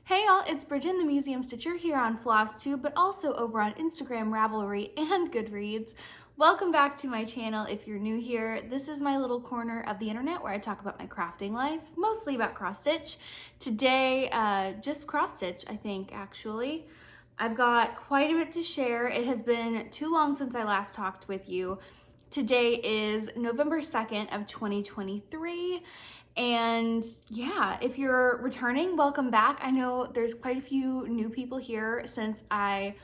Hey y'all, it's Brijin, the museum stitcher here on Flosstube, but also over on Instagram, Ravelry, and Goodreads. Welcome back to my channel if you're new here. This is my little corner of the internet where I talk about my crafting life, mostly about cross stitch. Today, just cross stitch, I think, actually. I've got quite a bit to share. It has been too long since I last talked with you. Today is November 2nd of 2023. And yeah, if you're returning, welcome back. I know there's quite a few new people here since I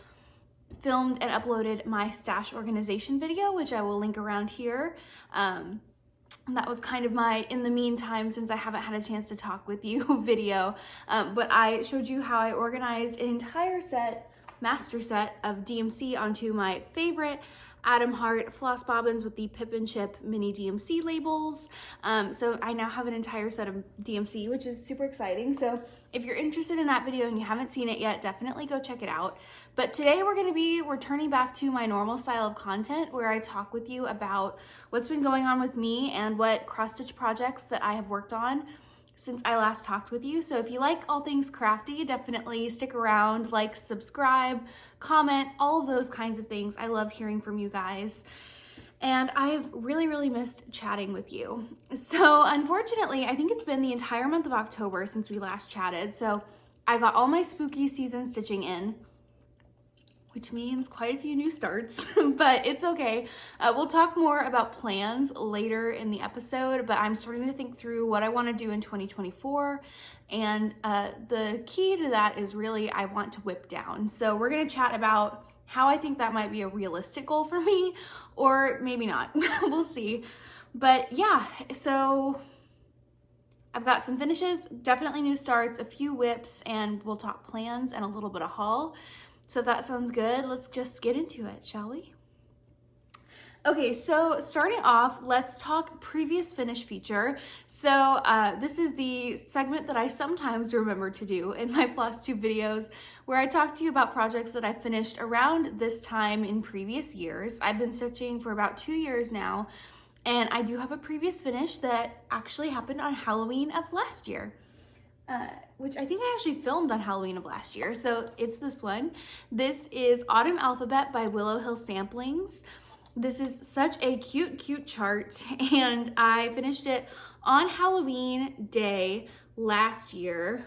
filmed and uploaded my stash organization video, which I will link around here. That was kind of my in the meantime, since I haven't had a chance to talk with you video. But I showed you how I organized an entire master set of DMC onto my favorite Atom Heart floss bobbins with the Pip and Chip mini DMC labels. So I now have an entire set of DMC, which is super exciting. So if you're interested in that video and you haven't seen it yet, definitely go check it out. But today we're gonna be returning back to my normal style of content where I talk with you about what's been going on with me and what cross-stitch projects that I have worked on since I last talked with you. So if you like all things crafty, definitely stick around, like, subscribe, comment, all of those kinds of things. I love hearing from you guys. And I've really missed chatting with you. So unfortunately, I think it's been the entire month of October since we last chatted. So I got all my spooky season stitching in, which means quite a few new starts, but it's okay. We'll talk more about plans later in the episode, but I'm starting to think through what I want to do in 2024. And the key to that is really I want to whip down. So we're going to chat about how I think that might be a realistic goal for me, or maybe not. We'll see. But yeah, so I've got some finishes, definitely new starts, a few whips, and we'll talk plans and a little bit of haul. So if that sounds good, let's just get into it, shall we? Okay, so starting off, let's talk previous finish feature. So this is the segment that I sometimes remember to do in my Flosstube videos, where I talk to you about projects that I finished around this time in previous years. I've been stitching for about 2 years now, and I do have a previous finish that actually happened on Halloween of last year. Which I think I actually filmed on Halloween of last year. So it's this one. This is Autumn Alphabet by Willow Hill Samplings. This is such a cute chart, and I finished it on Halloween day last year.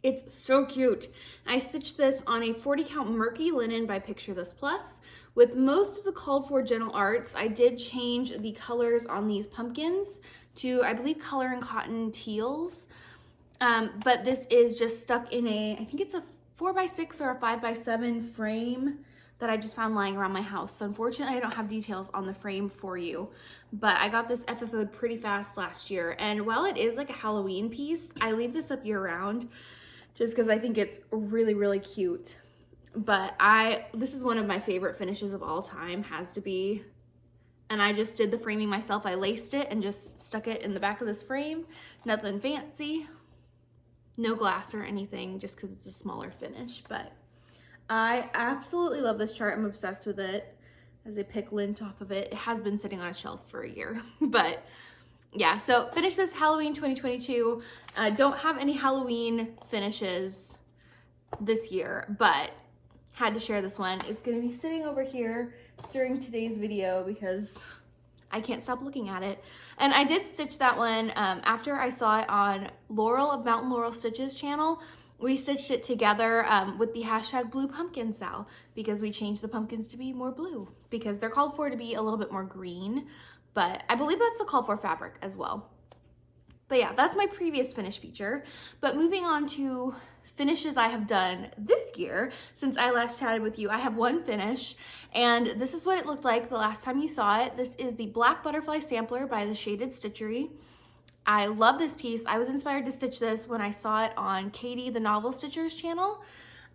It's so cute. I stitched this on a 40 count murky linen by Picture This Plus. With most of the called for gentle arts, I did change the colors on these pumpkins to, I believe, Color and Cotton teals. But this is just stuck in I think it's a 4x6 or a 5x7 frame that I just found lying around my house. So unfortunately, I don't have details on the frame for you, but I got this FFO'd pretty fast last year. And while it is like a Halloween piece, I leave this up year round just because I think it's really cute. But this is one of my favorite finishes of all time, has to be. And I just did the framing myself. I laced it and just stuck it in the back of this frame. Nothing fancy. No glass or anything, just because it's a smaller finish. But I absolutely love this chart. I'm obsessed with it. As I pick lint off of it, it has been sitting on a shelf for a year. But yeah, so finished this Halloween 2022. Don't have any Halloween finishes this year, but had to share this one. It's going to be sitting over here during today's video because I can't stop looking at it. And I did stitch that one after I saw it on Laurel of Mountain Laurel Stitches channel. We stitched it together with the hashtag Blue Pumpkin Sal, because we changed the pumpkins to be more blue because they're called for to be a little bit more green, but I believe that's the call for fabric as well. But yeah, that's my previous finish feature. But moving on to finishes I have done this year since I last chatted with you. I have one finish, and this is what it looked like the last time you saw it. This is the Black Butterfly Sampler by the Shaded Stitchery. I love this piece. I was inspired to stitch this when I saw it on Katie the Novel Stitcher's channel,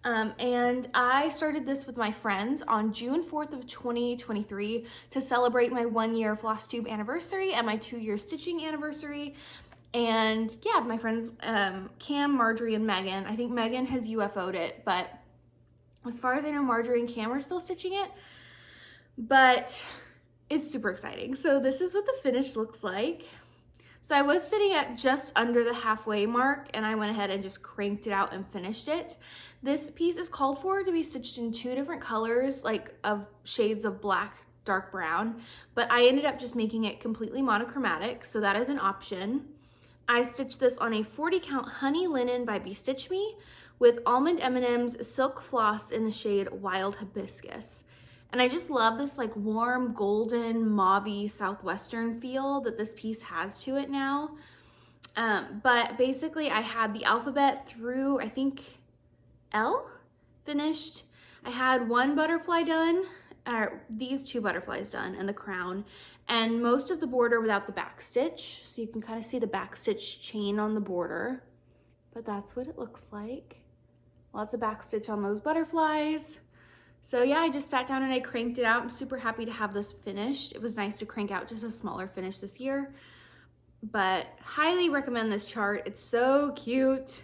and I started this with my friends on June 4th of 2023 to celebrate my 1-year Flosstube anniversary and my 2-year stitching anniversary. And yeah, my friends, Cam, Marjorie, and Megan. I think Megan has UFO'd it, but as far as I know, Marjorie and Cam are still stitching it, but it's super exciting. So this is what the finish looks like. So I was sitting at just under the halfway mark and I went ahead and just cranked it out and finished it. This piece is called for to be stitched in 2 different colors, like of shades of black, dark brown, but I ended up just making it completely monochromatic, so that is an option. I stitched this on a 40 count honey linen by BeStitchMe with Almond M&M's silk floss in the shade Wild Hibiscus. And I just love this like warm golden mauve-y southwestern feel that this piece has to it now. But basically I had the alphabet through, I think, L finished. I had 1 butterfly done, these 2 butterflies done, and the crown, and most of the border without the back stitch. So you can kind of see the back stitch chain on the border, but that's what it looks like. Lots of back stitch on those butterflies. So yeah, I just sat down and I cranked it out. I'm super happy to have this finished. It was nice to crank out just a smaller finish this year, but highly recommend this chart. It's so cute.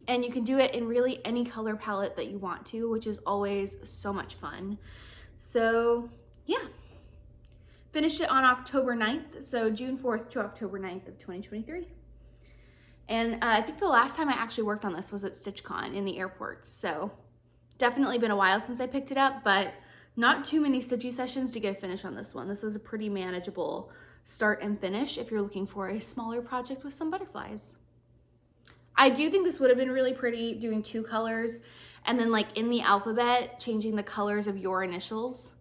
And you can do it in really any color palette that you want to, which is always so much fun. So yeah, finished it on October 9th. So June 4th to October 9th of 2023. And I think the last time I actually worked on this was at StitchCon in the airport. So definitely been a while since I picked it up, but not too many stitchy sessions to get a finish on this one. This is a pretty manageable start and finish if you're looking for a smaller project with some butterflies. I do think this would have been really pretty doing 2 colors and then like in the alphabet, changing the colors of your initials.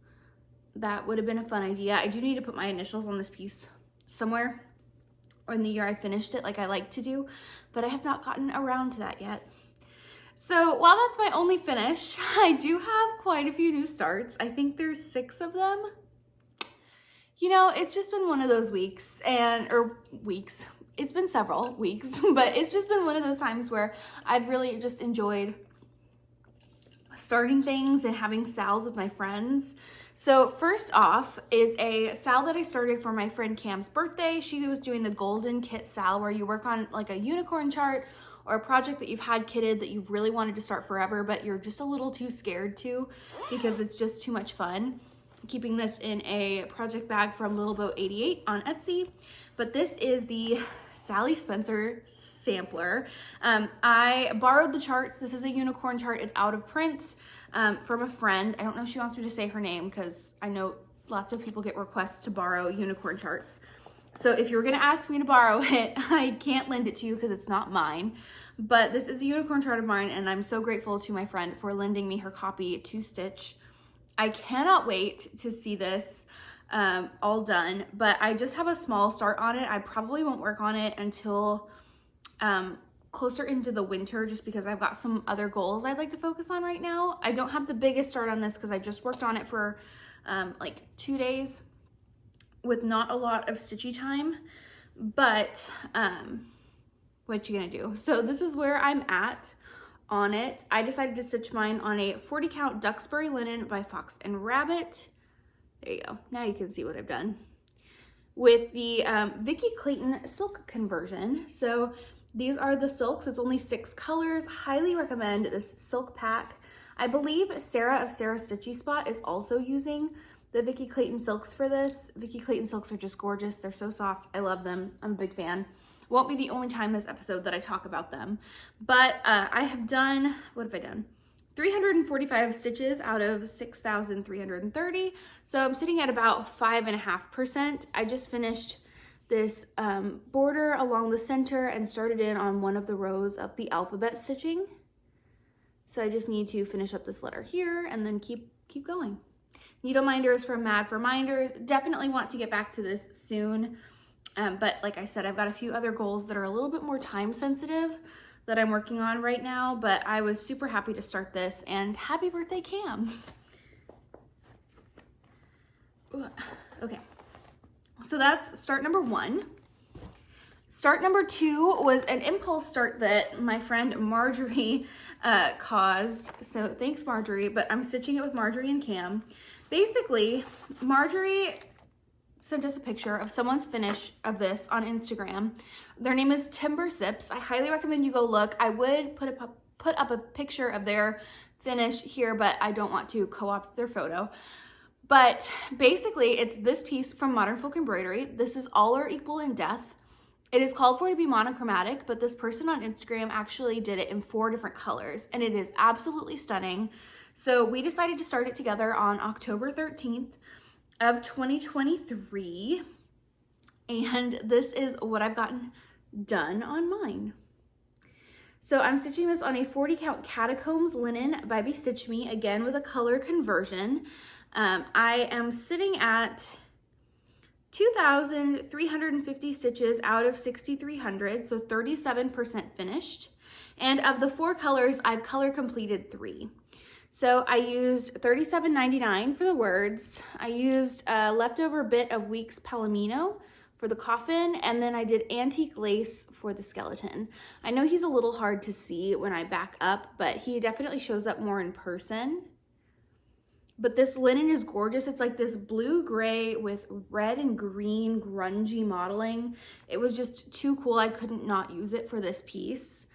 That would have been a fun idea. I do need to put my initials on this piece somewhere, or in the year I finished it like I like to do, but I have not gotten around to that yet. So while that's my only finish, I do have quite a few new starts. I think there's 6 of them. You know, it's just been one of those weeks it's been several weeks, but it's just been one of those times where I've really just enjoyed starting things and having sals with my friends. So first off is a sal that I started for my friend Cam's birthday. She was doing the golden kit sal where you work on like a unicorn chart or a project that you've had kitted that you've really wanted to start forever, but you're just a little too scared to because it's just too much fun. Keeping this in a project bag from Little Boat 88 on Etsy. But this is the Sally Spencer sampler. I borrowed the charts. This is a unicorn chart. It's out of print from a friend. I don't know if she wants me to say her name because I know lots of people get requests to borrow unicorn charts. So if you're gonna ask me to borrow it, I can't lend it to you because it's not mine. But this is a unicorn chart of mine and I'm so grateful to my friend for lending me her copy to stitch. I cannot wait to see this all done, but I just have a small start on it. I probably won't work on it until closer into the winter just because I've got some other goals I'd like to focus on right now. I don't have the biggest start on this because I just worked on it for like 2 days with not a lot of stitchy time, but what you gonna do? So this is where I'm at on it. I decided to stitch mine on a 40 count Duxbury linen by Fox and Rabbit. There you go. Now you can see what I've done with the Vicky Clayton silk conversion. So these are the silks. It's only 6 colors. Highly recommend this silk pack. I believe Sarah of Sarah Stitchy Spot is also using the Vicky Clayton silks for this. Vicky Clayton silks are just gorgeous. They're so soft. I love them. I'm a big fan. Won't be the only time this episode that I talk about them, but I have done, what have I done? 345 stitches out of 6,330. So I'm sitting at about 5.5%. I just finished this border along the center and started in on one of the rows of the alphabet stitching. So I just need to finish up this letter here and then keep going. Needle minders from Mad for Minders. Definitely want to get back to this soon. But like I said, I've got a few other goals that are a little bit more time sensitive that I'm working on right now, but I was super happy to start this, and happy birthday, Cam. Okay, so that's start number 1. Start number 2 was an impulse start that my friend Marjorie caused. So thanks, Marjorie, but I'm stitching it with Marjorie and Cam. Basically, Marjorie sent us a picture of someone's finish of this on Instagram. Their name is Timber Sips. I highly recommend you go look. I would put up a picture of their finish here, but I don't want to co-opt their photo. But basically, it's this piece from Modern Folk Embroidery. This is All Are Equal in Death. It is called for to be monochromatic, but this person on Instagram actually did it in 4 different colors, and it is absolutely stunning. So we decided to start it together on October 13th of 2023, and this is what I've gotten done on mine. So I'm stitching this on a 40 count Catacombs linen by BeStitchMe, again with a color conversion. I am sitting at 2,350 stitches out of 6,300, so 37% finished. And of the 4 colors, I've color completed 3. So I used $37.99 for the words. I used a leftover bit of Weeks Palomino for the coffin, and then I did antique lace for the skeleton. I know he's a little hard to see when I back up, but he definitely shows up more in person. But this linen is gorgeous. It's like this blue-gray with red and green grungy modeling. It was just too cool. I couldn't not use it for this piece.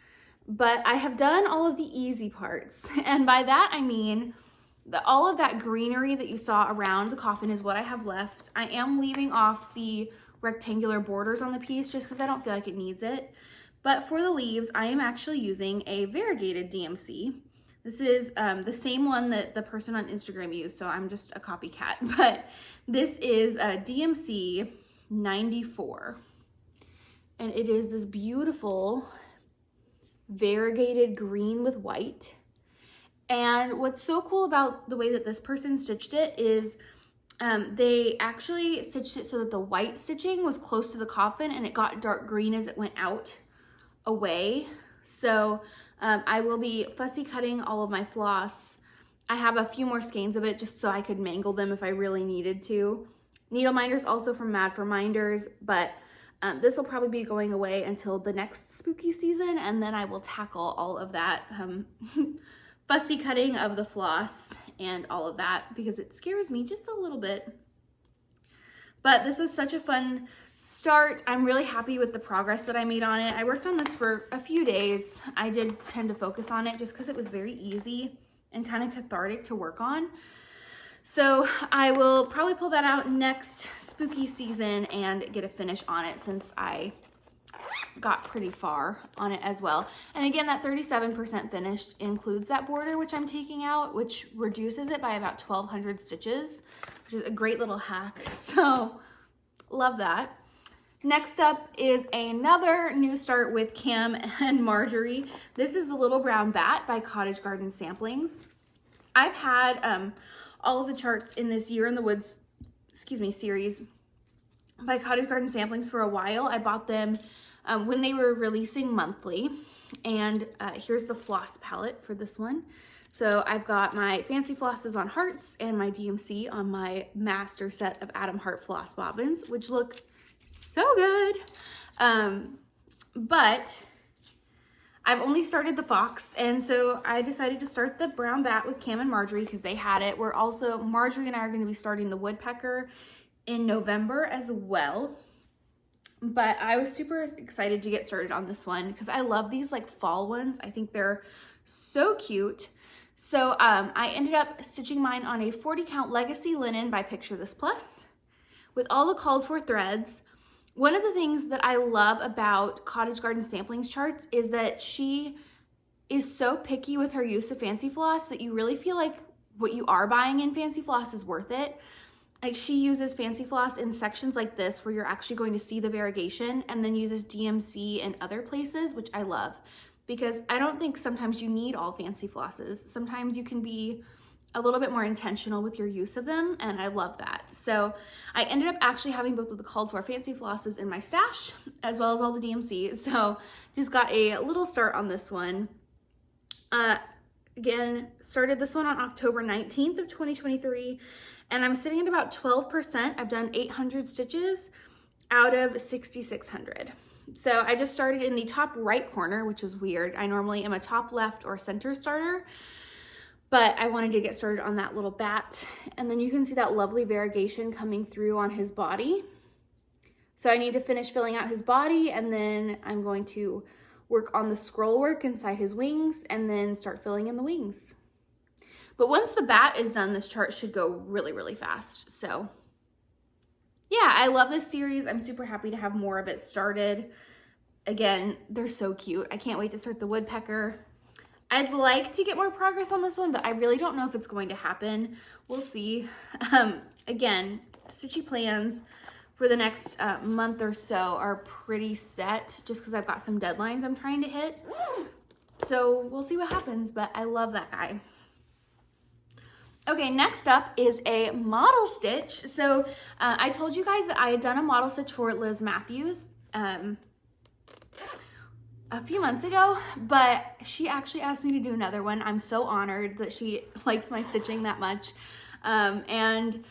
But I have done all of the easy parts. And by that, I mean all of that greenery that you saw around the coffin is what I have left. I am leaving off the rectangular borders on the piece just because I don't feel like it needs it. But for the leaves, I am actually using a variegated DMC. This is the same one that the person on Instagram used, so I'm just a copycat. But this is a DMC 94. And it is this beautiful variegated green with white. And what's so cool about the way that this person stitched it is they actually stitched it so that the white stitching was close to the coffin and it got dark green as it went out away. So I will be fussy cutting all of my floss. I have a few more skeins of it just so I could mangle them if I really needed to. Needle minders also from Mad for Minders, but this will probably be going away until the next spooky season, and then I will tackle all of that fussy cutting of the floss and all of that because it scares me just a little bit. But this was such a fun start. I'm really happy with the progress that I made on it. I worked on this for a few days. I did tend to focus on it just because it was very easy and kind of cathartic to work on. So I will probably pull that out next spooky season and get a finish on it since I got pretty far on it as well. And again, that 37% finished includes that border, which I'm taking out, which reduces it by about 1,200 stitches, which is a great little hack. So love that. Next up is another new start with Cam and Marjorie. This is the Little Brown Bat by Cottage Garden Samplings. I've had all of the charts in this Year in the Woods, series by Cottage Garden Samplings for a while. I bought them when they were releasing monthly. And here's the floss palette for this one. So I've got my fancy flosses on hearts and my DMC on my master set of Adam Hart floss bobbins, which look so good. But I've only started the fox, and so I decided to start the brown bat with Cam and Marjorie because they had it. We're also, Marjorie and I are going to be starting the woodpecker in November as well. But I was super excited to get started on this one because I love these like fall ones. I think they're so cute. So I ended up stitching mine on a 40 count legacy linen by Picture This Plus with all the called for threads. One of the things that I love about Cottage Garden Samplings charts is that she is so picky with her use of fancy floss that you really feel like what you are buying in fancy floss is worth it. Like she uses fancy floss in sections like this where you're actually going to see the variegation, and then uses DMC in other places, which I love because I don't think sometimes you need all fancy flosses. Sometimes you can be a little bit more intentional with your use of them, and I love that. So I ended up actually having both of the called for fancy flosses in my stash as well as all the DMC. So just got a little start on this one. Again, started this one on October 19th of 2023, and I'm sitting at about 12%. I've done 800 stitches out of 6,600. So I just started in the top right corner, which was weird. I normally am a top left or center starter, but I wanted to get started on that little bat. And then you can see that lovely variegation coming through on his body. So I need to finish filling out his body, and then I'm going to work on the scroll work inside his wings and then start filling in the wings. But once the bat is done, this chart should go really, really fast. So yeah, I love this series. I'm super happy to have more of it started. again, they're so cute. I can't wait to start the woodpecker. I'd like to get more progress on this one, but I really don't know if it's going to happen. We'll see. Again, stitchy plans for the next month or so are pretty set just because I've got some deadlines I'm trying to hit. So we'll see what happens, but I love that guy. Okay, next up is a model stitch. So I told you guys that I had done a model stitch for Liz Matthews a few months ago, but she actually asked me to do another one. I'm so honored that she likes my stitching that much. And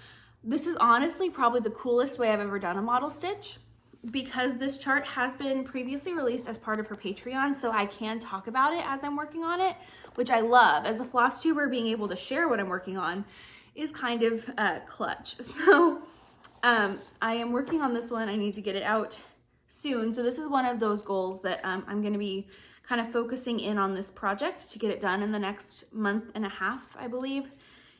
this is honestly probably the coolest way I've ever done a model stitch, because this chart has been previously released as part of her Patreon, so I can talk about it as I'm working on it, which I love. As a floss tuber, being able to share what I'm working on is kind of clutch. So I am working on this one. I need to get it out soon. So this is one of those goals that I'm going to be kind of focusing in on this project to get it done in the next month and a half, I believe,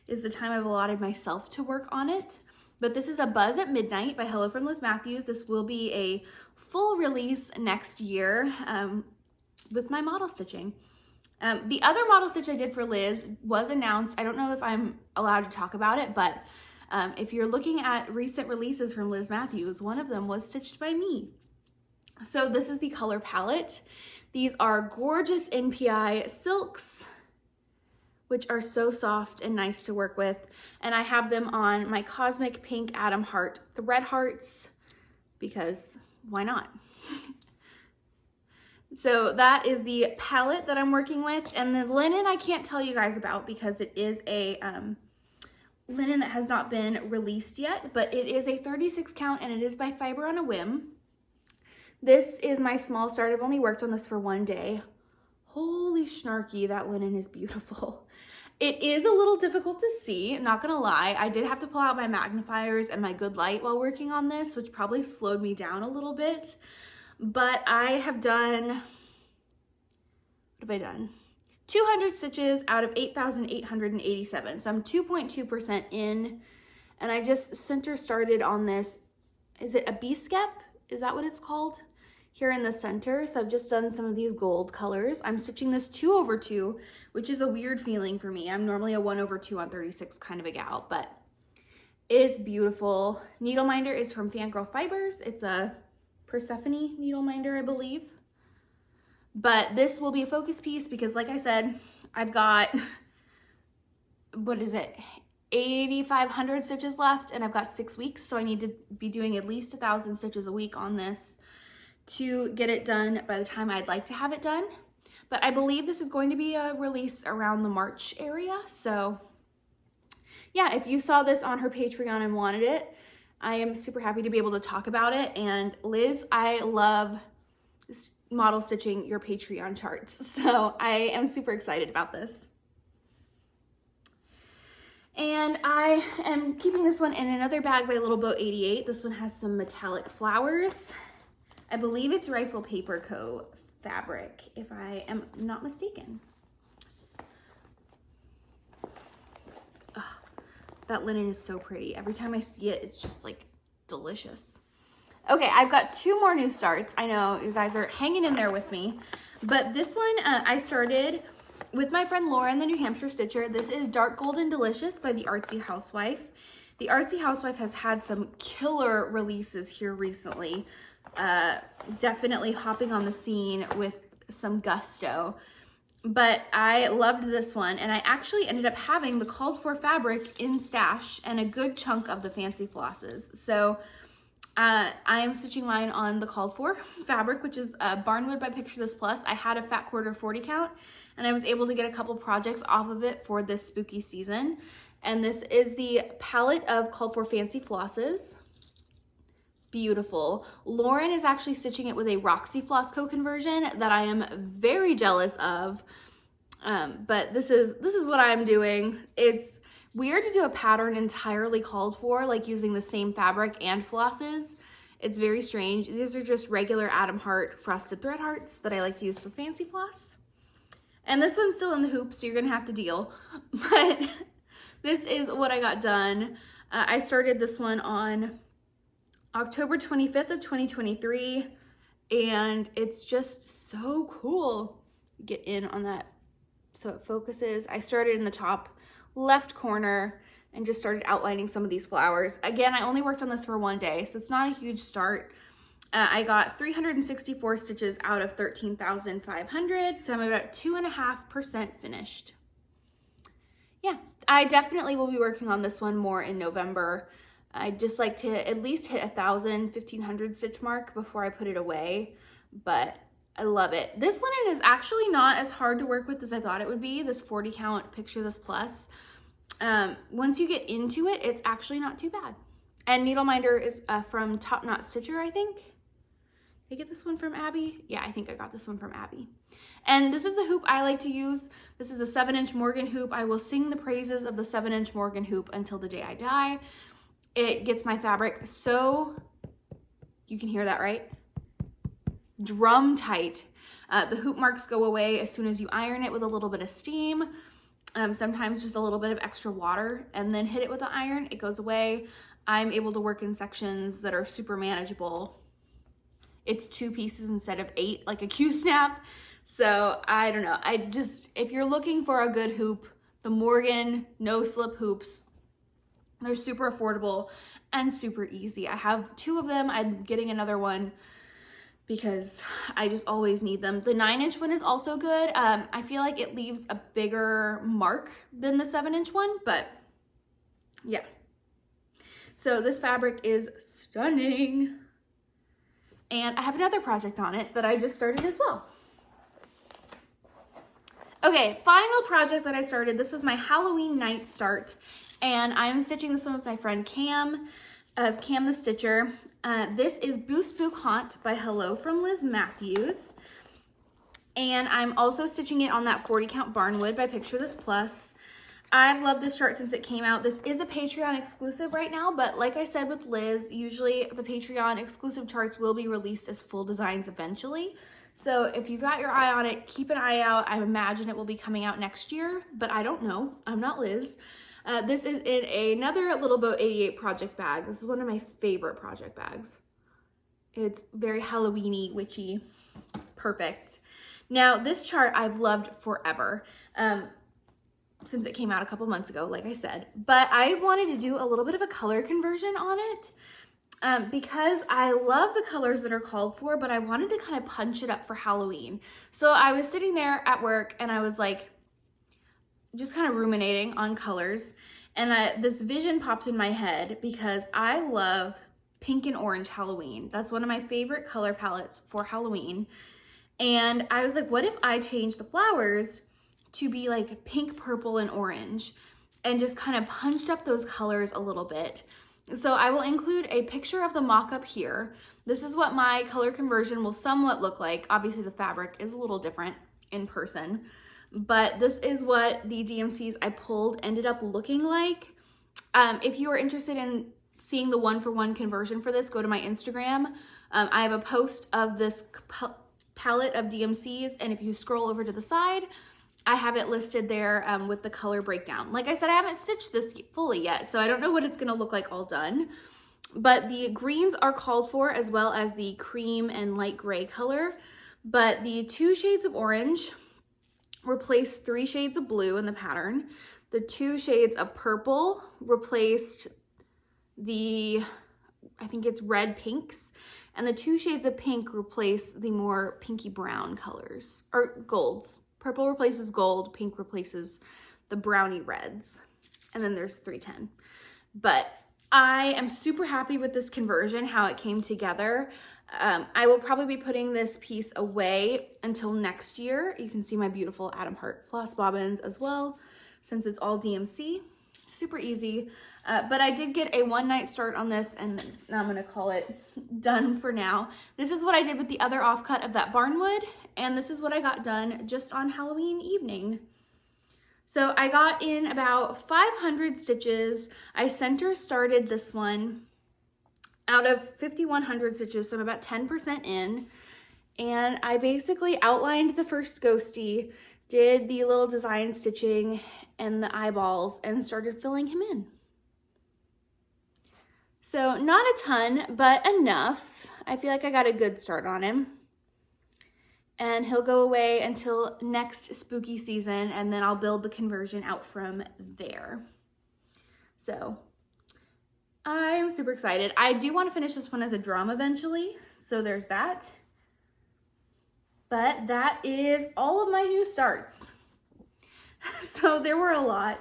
is the time I've allotted myself to work on it. But this is a Buzz at Midnight by Hello from Liz Matthews. This will be a full release next year with my model stitching. The other model stitch I did for Liz was announced. I don't know if I'm allowed to talk about it, but if you're looking at recent releases from Liz Matthews, one of them was stitched by me. So this is the color palette. These are gorgeous NPI silks, which are so soft and nice to work with. And I have them on my Cosmic Pink Atom Heart thread hearts, because why not? So that is the palette that I'm working with. And the linen I can't tell you guys about because it is a linen that has not been released yet, but it is a 36 count and it is by Fiber on a Whim. This is my small start. I've only worked on this for one day. Holy snarky, that linen is beautiful. It is a little difficult to see, I'm not gonna lie. I did have to pull out my magnifiers and my good light while working on this, which probably slowed me down a little bit. But I have done, what have I done? 200 stitches out of 8,887. So I'm 2.2% in, and I just center started on this. Is it a B-skep? Is that what it's called? Here in the center. So I've just done some of these gold colors. I'm stitching this 2/2, which is a weird feeling for me. I'm normally a 1/2 on 36 kind of a gal, but it's beautiful. Needle minder is from Fangirl Fibers. It's a Persephone needle minder, I believe. But this will be a focus piece because, like I said, I've got, what is it, 8,500 stitches left, and I've got 6 weeks, so I need to be doing at least 1,000 stitches a week on this to get it done by the time I'd like to have it done. But I believe this is going to be a release around the March area. So yeah, if you saw this on her Patreon and wanted it, I am super happy to be able to talk about it. And Liz, I love model stitching your Patreon charts. So I am super excited about this. And I am keeping this one in another bag by Little Boat 88. This one has some metallic flowers. I believe it's Rifle Paper Co. fabric, if I am not mistaken. Oh, that linen is so pretty. Every time I see it, it's just like delicious. Okay, I've got 2 more new starts. I know you guys are hanging in there with me, but this one I started with my friend Laura in the New Hampshire Stitcher. This is Dark Golden Delicious by the Artsy Housewife. The Artsy Housewife has had some killer releases here recently. Definitely hopping on the scene with some gusto. But I loved this one, and I actually ended up having the called for fabric in stash and a good chunk of the fancy flosses. So I am stitching mine on the called for fabric, which is Barnwood by Picture This Plus. I had a fat quarter 40 count, and I was able to get a couple projects off of it for this spooky season. And this is the palette of called for fancy flosses. Beautiful. Lauren is actually stitching it with a Roxy Floss Co conversion that I am very jealous of. But this is what I'm doing. It's weird to do a pattern entirely called for, like using the same fabric and flosses. It's very strange. These are just regular Atom Heart frosted thread hearts that I like to use for fancy floss. And this one's still in the hoop, so you're gonna have to deal. But this is what I got done. I started this one on October 25th of 2023, and it's just so cool. Get in on that so it focuses. I started in the top left corner and just started outlining some of these flowers. Again, I only worked on this for one day, so it's not a huge start. I got 364 stitches out of 13,500, so I'm about 2.5% finished. Yeah, I definitely will be working on this one more in November. I'd just like to at least hit 1,000, 1,500 stitch mark before I put it away, but I love it. This linen is actually not as hard to work with as I thought it would be, this 40 count Picture This Plus. Once you get into it, it's actually not too bad. And Needle Minder is from Top Knot Stitcher, I think. Did I get this one from Abby? Yeah, I think I got this one from Abby. And this is the hoop I like to use. This is a 7-inch Morgan hoop. I will sing the praises of the 7-inch Morgan hoop until the day I die. It gets my fabric so, you can hear that, right? Drum tight. The hoop marks go away as soon as you iron it with a little bit of steam. Sometimes just a little bit of extra water, and then hit it with the iron. It goes away. I'm able to work in sections that are super manageable. It's 2 pieces instead of 8, like a Q-snap. So I don't know. If you're looking for a good hoop, the Morgan no slip hoops, they're super affordable and super easy. I have 2 of them. I'm getting another one because I just always need them. The 9-inch one is also good. I feel like it leaves a bigger mark than the 7-inch one, but yeah. So this fabric is stunning. And I have another project on it that I just started as well. Okay, final project that I started. This was my Halloween night start, and I'm stitching this one with my friend Cam of Cam the Stitcher. This is Boost Book Haunt by Hello from Liz Matthews. And I'm also stitching it on that 40 count Barnwood by Picture This Plus. I've loved this chart since it came out. This is a Patreon exclusive right now, but like I said with Liz, usually the Patreon exclusive charts will be released as full designs eventually. So if you've got your eye on it, keep an eye out. I imagine it will be coming out next year, but I don't know. I'm not Liz. This is in another Little Boat 88 project bag. This is one of my favorite project bags. It's very Halloween-y, witchy, perfect. Now this chart I've loved forever. Since it came out a couple months ago, like I said, but I wanted to do a little bit of a color conversion on it because I love the colors that are called for, but I wanted to kind of punch it up for Halloween. So I was sitting there at work and I was like, just kind of ruminating on colors. And this vision popped in my head because I love pink and orange Halloween. That's one of my favorite color palettes for Halloween. And I was like, what if I change the flowers to be like pink, purple, and orange, and just kind of punched up those colors a little bit. So I will include a picture of the mock-up here. This is what my color conversion will somewhat look like. Obviously the fabric is a little different in person, but this is what the DMCs I pulled ended up looking like. If you are interested in seeing the 1-for-1 conversion for this, go to my Instagram. I have a post of this palette of DMCs, and if you scroll over to the side, I have it listed there with the color breakdown. Like I said, I haven't stitched this fully yet, so I don't know what it's gonna look like all done. But the greens are called for, as well as the cream and light gray color. But the 2 shades of orange replaced 3 shades of blue in the pattern. The 2 shades of purple replaced the, I think it's red pinks. And the 2 shades of pink replaced the more pinky brown colors, or golds. Purple replaces gold, pink replaces the brownie reds. And then there's 310. But I am super happy with this conversion, how it came together. I will probably be putting this piece away until next year. You can see my beautiful Adam Hart floss bobbins as well, since it's all DMC. Super easy. But I did get a one-night start on this, and now I'm gonna call it done for now. This is what I did with the other offcut of that Barnwood, and this is what I got done just on Halloween evening. So I got in about 500 stitches. I center started this one out of 5,100 stitches, so I'm about 10% in. And I basically outlined the first ghosty, did the little design stitching and the eyeballs, and started filling him in. So not a ton, but enough. I feel like I got a good start on him. and he'll go away until next spooky season, and then I'll build the conversion out from there. So I'm super excited. I do want to finish this one as a drum eventually, so there's that. But that is all of my new starts. So there were a lot,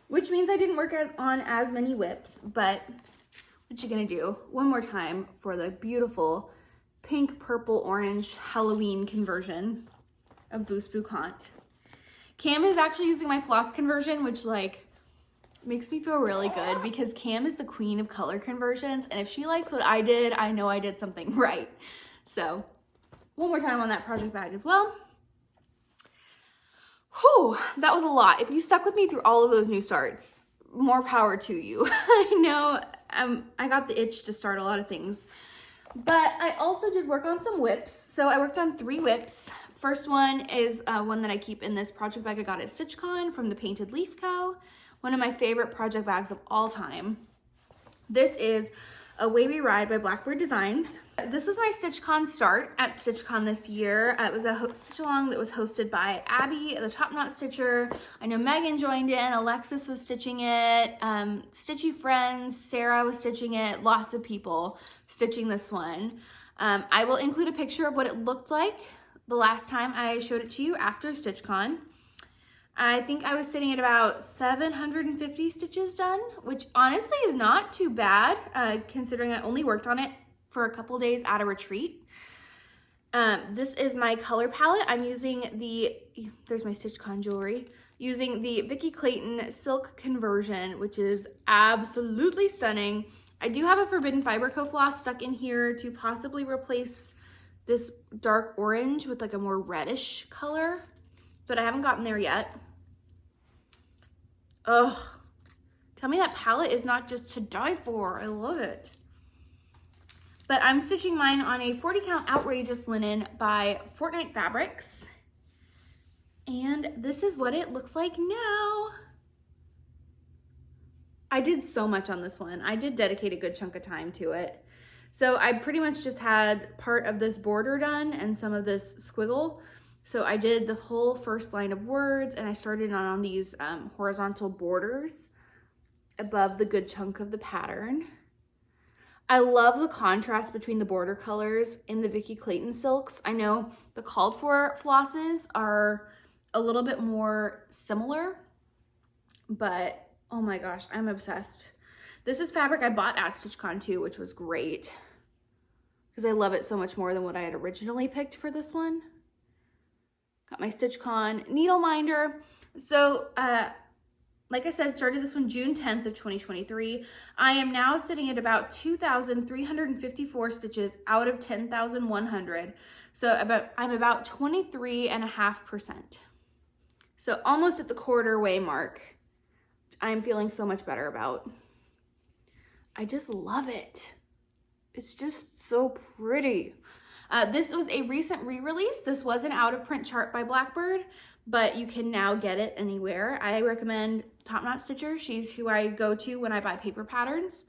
which means I didn't work on as many whips, but what you gonna do? One more time for the beautiful pink, purple, orange Halloween conversion of Boost Boucante. Cam is actually using my floss conversion, which like makes me feel really good because Cam is the queen of color conversions, and if she likes what I did, I know I did something right. So one more time on that project bag as well. Whew, that was a lot. If you stuck with me through all of those new starts, more power to you. I know I got the itch to start a lot of things, but I also did work on some whips. So I worked on 3 whips. First one is one that I keep in this project bag I got at StitchCon from the Painted Leaf Co. One of my favorite project bags of all time. This is a Wavy Ride by Blackbird Designs. This was my StitchCon start at StitchCon this year. It was a stitch along that was hosted by Abby, the Top Knot Stitcher. I know Megan joined in, Alexis was stitching it, Stitchy Friends, Sarah was stitching it, lots of people stitching this one. I will include a picture of what it looked like the last time I showed it to you after StitchCon. I think I was sitting at about 750 stitches done, which honestly is not too bad, considering I only worked on it for a couple days at a retreat. This is my color palette. I'm using there's my StitchCon jewelry, using the Vicki Clayton Silk Conversion, which is absolutely stunning. I do have a Forbidden Fiber Co-Floss stuck in here to possibly replace this dark orange with like a more reddish color, but I haven't gotten there yet. Ugh, tell me that palette is not just to die for. I love it. But I'm stitching mine on a 40 count outrageous linen by Fortnite Fabrics. And this is what it looks like now. I did so much on this one. I did dedicate a good chunk of time to it. So I pretty much just had part of this border done and some of this squiggle. So I did the whole first line of words, and I started on these horizontal borders above the good chunk of the pattern. I love the contrast between the border colors in the Vicki Clayton silks. I know the called for flosses are a little bit more similar, but oh my gosh, I'm obsessed. This is fabric I bought at StitchCon too, which was great because I love it so much more than what I had originally picked for this one. Got my StitchCon needle minder. So, like I said, started this one June 10th of 2023. I am now sitting at about 2,354 stitches out of 10,100. So I'm about 23.5%. So almost at the quarter way mark, which I'm feeling so much better about. I just love it. It's just so pretty. This was a recent re-release. This was an out-of-print chart by Blackbird, but you can now get it anywhere. I recommend Top Knot Stitcher. She's who I go to when I buy paper patterns.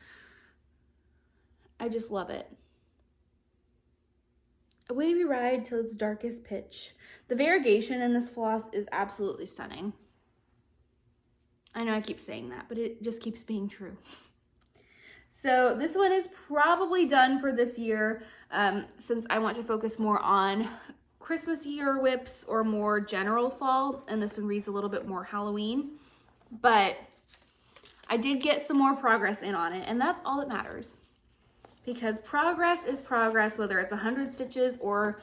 I just love it. A wavy ride till its darkest pitch. The variegation in this floss is absolutely stunning. I know I keep saying that, but it just keeps being true. So this one is probably done for this year, since I want to focus more on Christmas year whips or more general fall, and this one reads a little bit more Halloween. But I did get some more progress in on it, and that's all that matters. Because progress is progress, whether it's 100 stitches or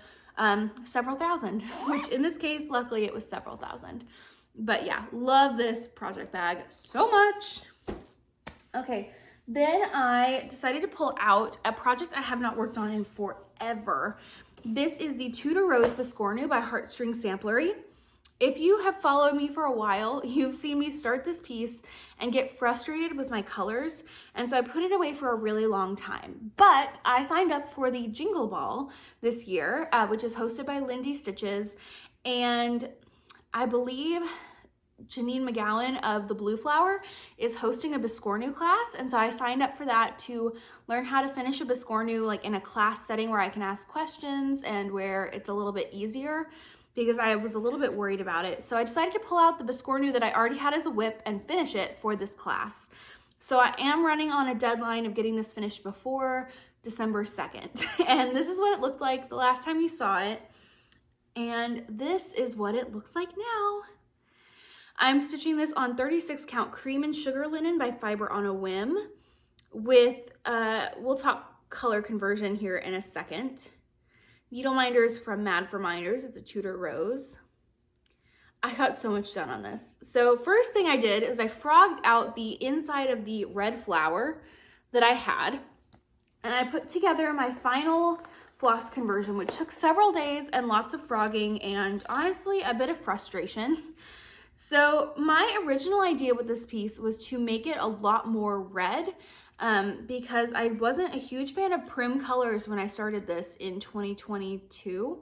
several thousand, which in this case, luckily it was several thousand. But yeah, love this project bag so much. Okay. Then I decided to pull out a project I have not worked on in forever. This is the Tudor Rose Biscornu by Heartstring Samplery. If you have followed me for a while, you've seen me start this piece and get frustrated with my colors, and so I put it away for a really long time. But I signed up for the Jingle Ball this year, which is hosted by Lindy Stitches, and I believe Janine McGowan of the Blue Flower is hosting a Biscornu class, and so I signed up for that to learn how to finish a Biscornu like in a class setting where I can ask questions and where it's a little bit easier, because I was a little bit worried about it. So I decided to pull out the Biscornu that I already had as a whip and finish it for this class. So I am running on a deadline of getting this finished before December 2nd. And this is what it looked like the last time you saw it. And this is what it looks like now. I'm stitching this on 36 count cream and sugar linen by Fiber on a Whim with, we'll talk color conversion here in a second. Needle minders from Mad for Minders. It's a Tudor Rose. I got so much done on this. So first thing I did is I frogged out the inside of the red flower that I had, and I put together my final floss conversion, which took several days and lots of frogging and honestly a bit of frustration. So my original idea with this piece was to make it a lot more red, because I wasn't a huge fan of prim colors when I started this in 2022.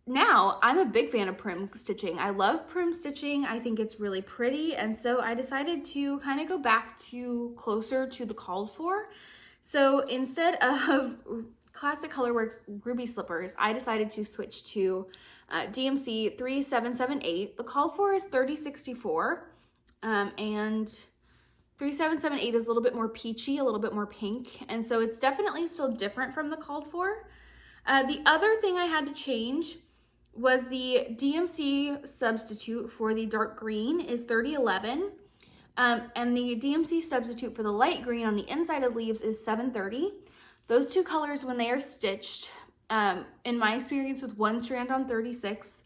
Now I'm a big fan of prim stitching. I love prim stitching. I think it's really pretty. And so I decided to kind of go back to closer to the called for. So instead of Classic Colorworks Ruby Slippers, I decided to switch to DMC 3778. The call for is 3064, and 3778 is a little bit more peachy, a little bit more pink, and so it's definitely still different from the called for. The other thing I had to change was the DMC substitute for the dark green is 3011, and the DMC substitute for the light green on the inside of leaves is 730. Those two colors, when they are stitched, in my experience with one strand on 36,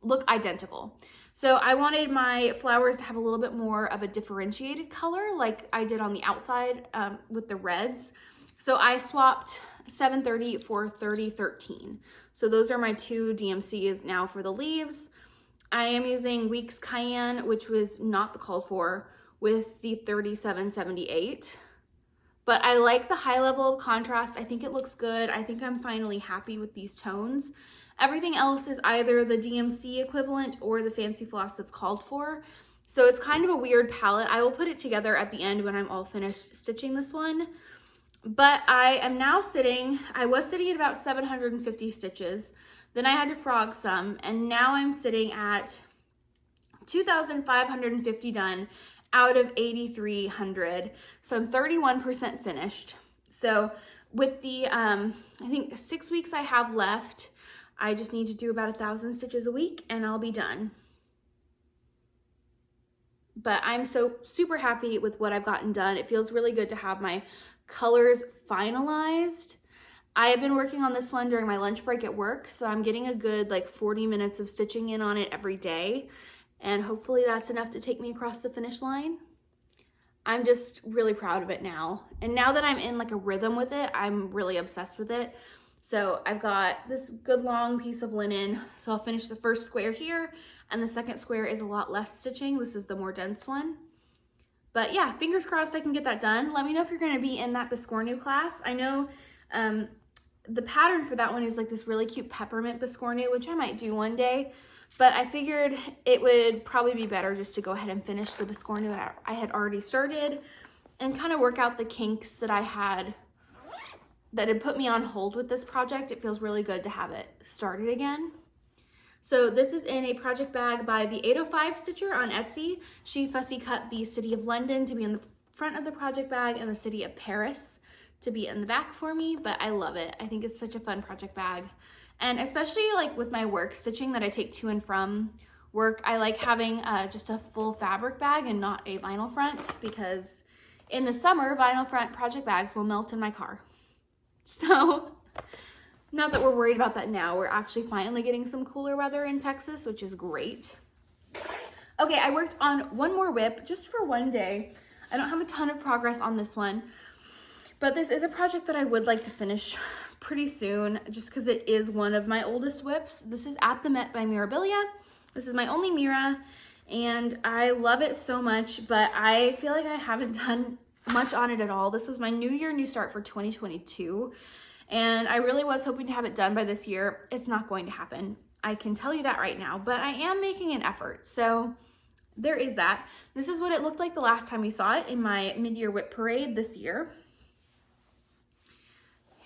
look identical. So I wanted my flowers to have a little bit more of a differentiated color like I did on the outside with the reds. So I swapped 730 for 3013. So those are my two DMCs now for the leaves. I am using Weeks Cayenne, which was not the called for, with the 3778. But I like the high level of contrast. I think it looks good. I think I'm finally happy with these tones. Everything else is either the DMC equivalent or the fancy floss that's called for. So it's kind of a weird palette. I will put it together at the end when I'm all finished stitching this one. But I am now I was sitting at about 750 stitches. Then I had to frog some, and now I'm sitting at 2,550 done out of 8,300. So I'm 31% finished. So with the, I think 6 weeks I have left, I just need to do about 1,000 stitches a week and I'll be done. But I'm so super happy with what I've gotten done. It feels really good to have my colors finalized. I have been working on this one during my lunch break at work, so I'm getting a good like 40 minutes of stitching in on it every day. And hopefully that's enough to take me across the finish line. I'm just really proud of it now. And now that I'm in like a rhythm with it, I'm really obsessed with it. So I've got this good long piece of linen. So I'll finish the first square here, and the second square is a lot less stitching. This is the more dense one. But yeah, fingers crossed I can get that done. Let me know if you're gonna be in that Biscornu class. I know the pattern for that one is like this really cute peppermint Biscornu, which I might do one day. But I figured it would probably be better just to go ahead and finish the Biscornu that I had already started and kind of work out the kinks that I had that had put me on hold with this project. It feels really good to have it started again. So this is in a project bag by the 805 Stitcher on Etsy. She fussy cut the City of London to be in the front of the project bag and the City of Paris to be in the back for me, but I love it. I think it's such a fun project bag. And especially like with my work stitching that I take to and from work, I like having just a full fabric bag and not a vinyl front, because in the summer, vinyl front project bags will melt in my car. So not that we're worried about that now. We're actually finally getting some cooler weather in Texas, which is great. Okay, I worked on one more whip just for one day. I don't have a ton of progress on this one, but this is a project that I would like to finish pretty soon, just because it is one of my oldest whips. This is At the Met by Mirabilia. This is my only Mira, and I love it so much, but I feel like I haven't done much on it at all. This was my New Year, New Start for 2022, and I really was hoping to have it done by this year. It's not going to happen. I can tell you that right now, but I am making an effort. So there is that. This is what it looked like the last time we saw it in my mid-year whip parade this year.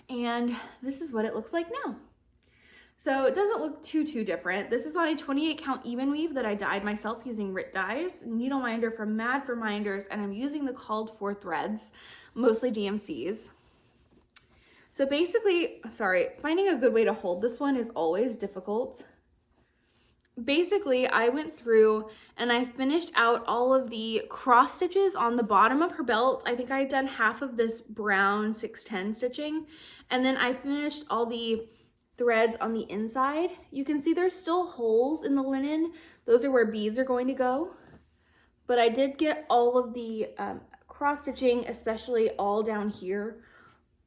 And this is what it looks like now. So it doesn't look too different. This is on a 28 count even weave that I dyed myself using RIT dyes, needle minder from Mad for Minders, and I'm using the called for threads, mostly DMCs. So basically, sorry, finding a good way to hold this one is always difficult. Basically, I went through and I finished out all of the cross stitches on the bottom of her belt. I think I had done half of this brown 610 stitching, and then I finished all the threads on the inside. You can see there's still holes in the linen. Those are where beads are going to go. But I did get all of the cross stitching, especially all down here,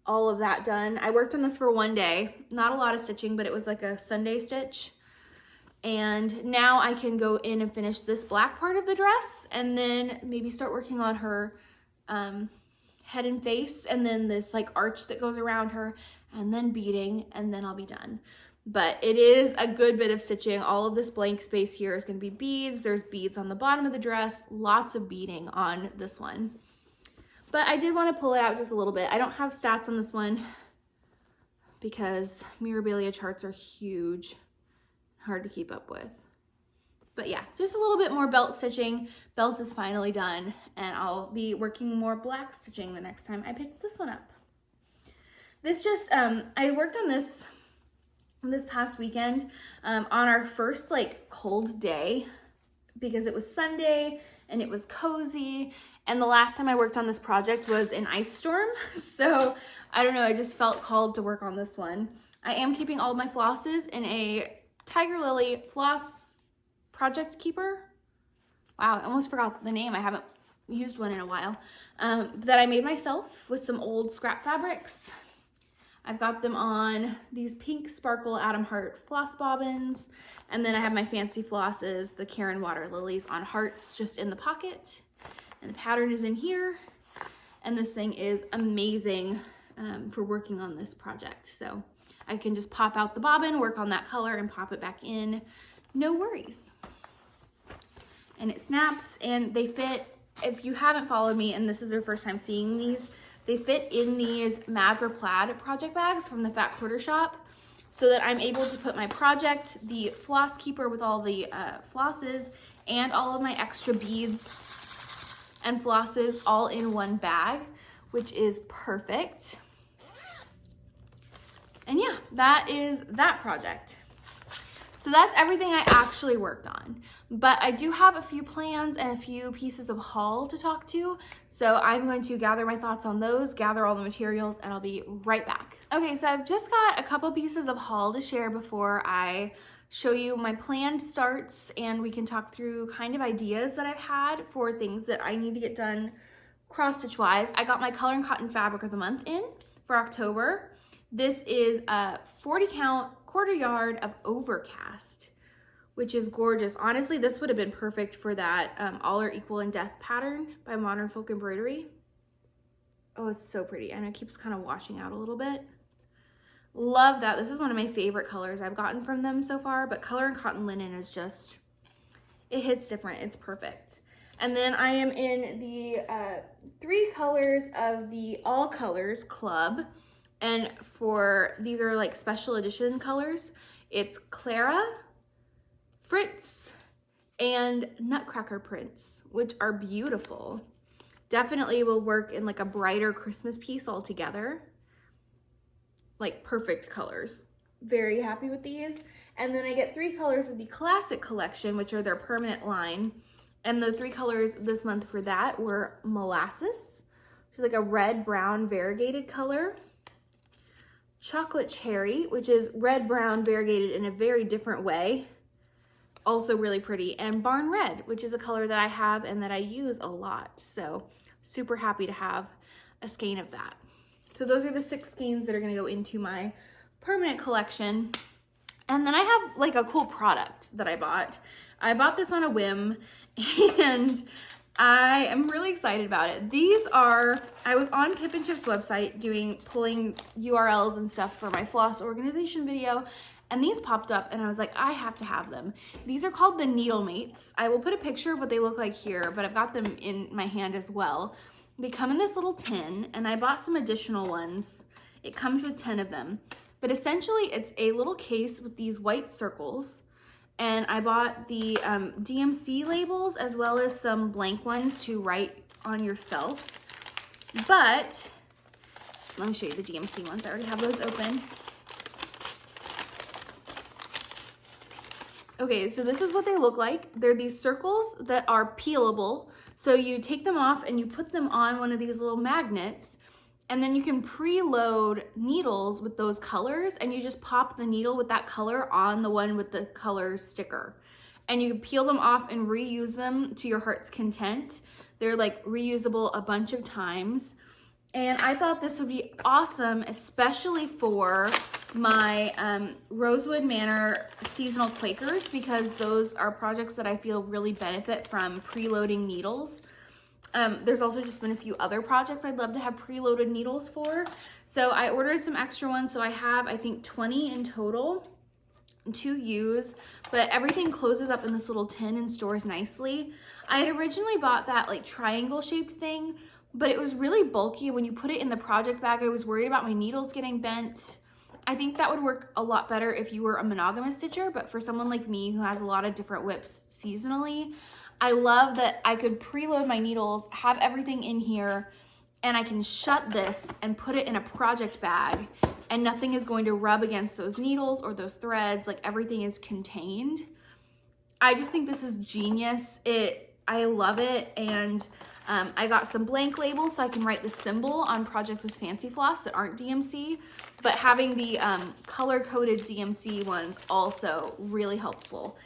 all of that done. I worked on this for one day, not a lot of stitching, but it was like a Sunday stitch. And now I can go in and finish this black part of the dress and then maybe start working on her head and face, and then this like arch that goes around her, and then beading, and then I'll be done. But it is a good bit of stitching. All of this blank space here is going to be beads. There's beads on the bottom of the dress, lots of beading on this one. But I did want to pull it out just a little bit. I don't have stats on this one because Mirabilia charts are huge, hard to keep up with. But yeah, just a little bit more belt stitching. Belt is finally done, and I'll be working more black stitching the next time I pick this one up. This just, I worked on this past weekend on our first like cold day because it was Sunday and it was cozy. And the last time I worked on this project was an ice storm. So I don't know, I just felt called to work on this one. I am keeping all of my flosses in a Tiger Lily Floss Project Keeper. Wow, I almost forgot the name. I haven't used one in a while. That I made myself with some old scrap fabrics. I've got them on these pink sparkle Adam Hart floss bobbins. And then I have my fancy flosses, the Karen Water Lilies on hearts just in the pocket. And the pattern is in here. And this thing is amazing for working on this project. So I can just pop out the bobbin, work on that color, and pop it back in. No worries. And it snaps, and they fit. If you haven't followed me and this is your first time seeing these, they fit in these Mad for Plaid project bags from the Fat Quarter Shop, so that I'm able to put my project, the floss keeper with all the flosses, and all of my extra beads and flosses all in one bag, which is perfect. And yeah, that is that project. So that's everything I actually worked on. But I do have a few plans and a few pieces of haul to talk to. So I'm going to gather my thoughts on those, gather all the materials, and I'll be right back. Okay, so I've just got a couple pieces of haul to share before I show you my planned starts, and we can talk through kind of ideas that I've had for things that I need to get done cross-stitch wise. I got my Color and Cotton Fabric of the Month in for October. This is a 40 count quarter yard of Overcast, which is gorgeous. Honestly, this would have been perfect for that All Are Equal in Death pattern by Modern Folk Embroidery. Oh, it's so pretty. I know it keeps kind of washing out a little bit. Love that. This is one of my favorite colors I've gotten from them so far, but Color and Cotton Linen is just, it hits different. It's perfect. And then I am in the 3 colors of the All Colors Club. And for, these are like special edition colors. It's Clara, Fritz, and Nutcracker prints, which are beautiful. Definitely will work in like a brighter Christmas piece all together. Like perfect colors. Very happy with these. And then I get 3 colors of the Classic Collection, which are their permanent line. And the 3 colors this month for that were Molasses, which is like a red, brown, variegated color. Chocolate Cherry, which is red, brown, variegated in a very different way. Also really pretty. And Barn Red, which is a color that I have and that I use a lot. So super happy to have a skein of that. So those are the 6 skeins that are going to go into my permanent collection. And then I have like a cool product that I bought. I bought this on a whim and I am really excited about it. These are, I was on Pip and Chip's website pulling URLs and stuff for my floss organization video, and these popped up and I was like, I have to have them. These are called the Needle Mates. I will put a picture of what they look like here, but I've got them in my hand as well. They come in this little tin, and I bought some additional ones. It comes with 10 of them, but essentially it's a little case with these white circles, and I bought the DMC labels as well as some blank ones to write on yourself. But let me show you the DMC ones. I already have those open. Okay, so this is what they look like. They're these circles that are peelable. So you take them off and you put them on one of these little magnets, and then you can preload needles with those colors, and you just pop the needle with that color on the one with the color sticker. And you can peel them off and reuse them to your heart's content. They're like reusable a bunch of times. And I thought this would be awesome, especially for my Rosewood Manor seasonal Quakers, because those are projects that I feel really benefit from preloading needles. There's also just been a few other projects I'd love to have preloaded needles for. So I ordered some extra ones. So I have, I think, 20 in total to use, but everything closes up in this little tin and stores nicely. I had originally bought that like triangle shaped thing, but it was really bulky. When you put it in the project bag, I was worried about my needles getting bent. I think that would work a lot better if you were a monogamous stitcher, but for someone like me who has a lot of different whips seasonally, I love that I could preload my needles, have everything in here, and I can shut this and put it in a project bag, and nothing is going to rub against those needles or those threads. Like, everything is contained. I just think this is genius. I love it. And I got some blank labels so I can write the symbol on projects with fancy floss that aren't DMC, but having the color-coded DMC ones also really helpful.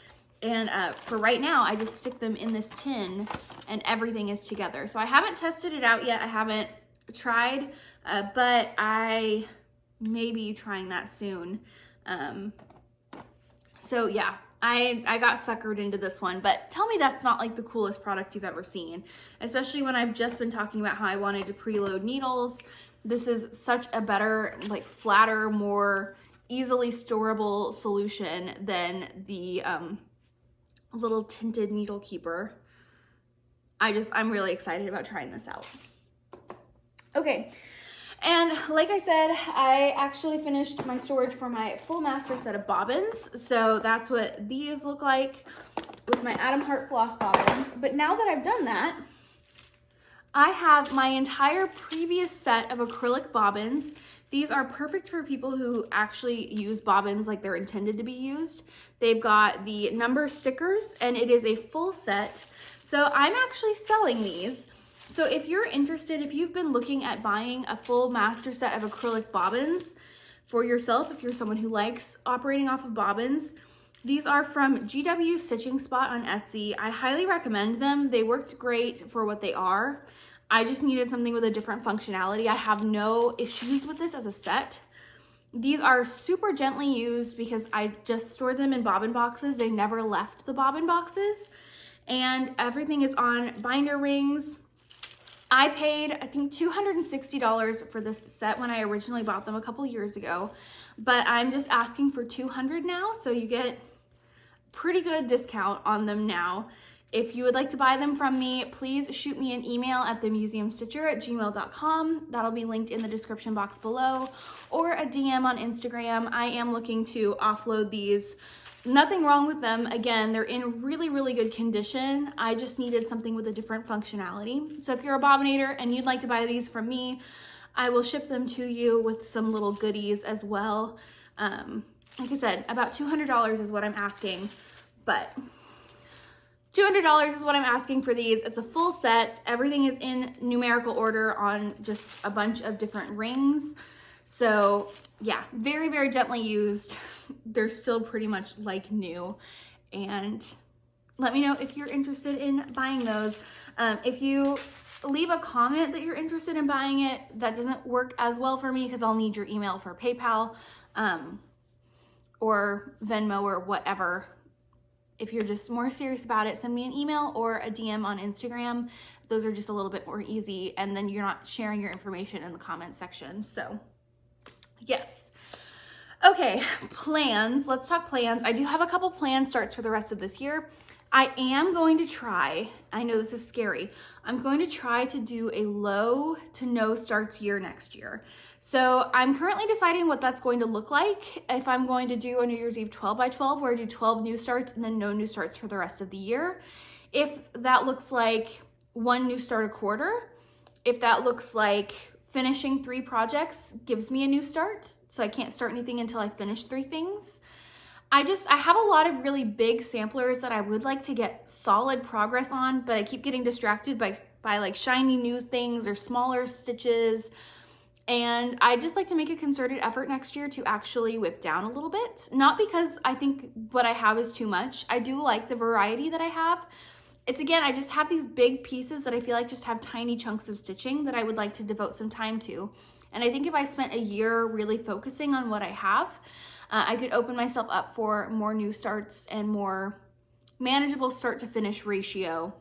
And for right now, I just stick them in this tin and everything is together. So I haven't tested it out yet. I haven't tried, but I may be trying that soon. So yeah, I got suckered into this one, but tell me that's not like the coolest product you've ever seen, especially when I've just been talking about how I wanted to preload needles. This is such a better, like flatter, more easily storable solution than the little tinted needle keeper. I'm really excited about trying this out. Okay. And like I said, I actually finished my storage for my full master set of bobbins. So that's what these look like with my Adam Hart floss bobbins. But now that I've done that, I have my entire previous set of acrylic bobbins. These are perfect for people who actually use bobbins like they're intended to be used. They've got the number stickers, and it is a full set. So I'm actually selling these. So if you're interested, if you've been looking at buying a full master set of acrylic bobbins for yourself, if you're someone who likes operating off of bobbins, these are from GW Stitching Spot on Etsy. I highly recommend them. They worked great for what they are. I just needed something with a different functionality. I have no issues with this as a set. These are super gently used because I just stored them in bobbin boxes. They never left the bobbin boxes. And everything is on binder rings. I paid, I think, $260 for this set when I originally bought them a couple years ago, but I'm just asking for $200 now, so you get pretty good discount on them now. If you would like to buy them from me, please shoot me an email at themuseumstitcher@gmail.com. That'll be linked in the description box below, or a DM on Instagram. I am looking to offload these. Nothing wrong with them. Again, they're in really, really good condition. I just needed something with a different functionality. So if you're a bobbinator and you'd like to buy these from me, I will ship them to you with some little goodies as well. Like I said, about $200 is what I'm asking, but $200 is what I'm asking for these. It's a full set. Everything is in numerical order on just a bunch of different rings. So yeah, very, very gently used. They're still pretty much like new. And let me know if you're interested in buying those. If you leave a comment that you're interested in buying it, that doesn't work as well for me because I'll need your email for PayPal or Venmo or whatever. If you're just more serious about it, send me an email or a DM on Instagram. Those are just a little bit more easy, and then you're not sharing your information in the comment section. So yes. Okay, plans. Let's talk plans. I do have a couple plan starts for the rest of this year. I am going to try, I know this is scary, I'm going to try to do a low to no starts year next year. So I'm currently deciding what that's going to look like. If I'm going to do a New Year's Eve 12 by 12 where I do 12 new starts and then no new starts for the rest of the year. If that looks like one new start a quarter, if that looks like finishing 3 projects gives me a new start, so I can't start anything until I finish 3 things. I have a lot of really big samplers that I would like to get solid progress on, but I keep getting distracted by like shiny new things or smaller stitches. And I just like to make a concerted effort next year to actually whip down a little bit. Not because I think what I have is too much. I do like the variety that I have. It's again, I just have these big pieces that I feel like just have tiny chunks of stitching that I would like to devote some time to. And I think if I spent a year really focusing on what I have, I could open myself up for more new starts and more manageable start to finish ratio.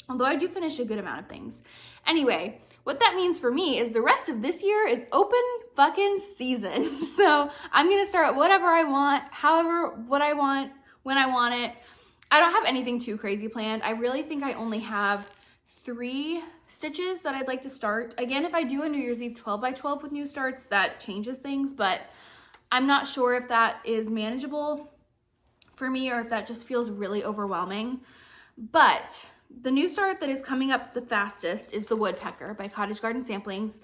Although I do finish a good amount of things. Anyway, what that means for me is the rest of this year is open fucking season. So I'm gonna start whatever I want, however, what I want, when I want it. I don't have anything too crazy planned. I really think I only have 3 stitches that I'd like to start. Again, if I do a New Year's Eve 12 by 12 with new starts, that changes things, but I'm not sure if that is manageable for me or if that just feels really overwhelming. But the new start that is coming up the fastest is the Woodpecker by Cottage Garden Samplings.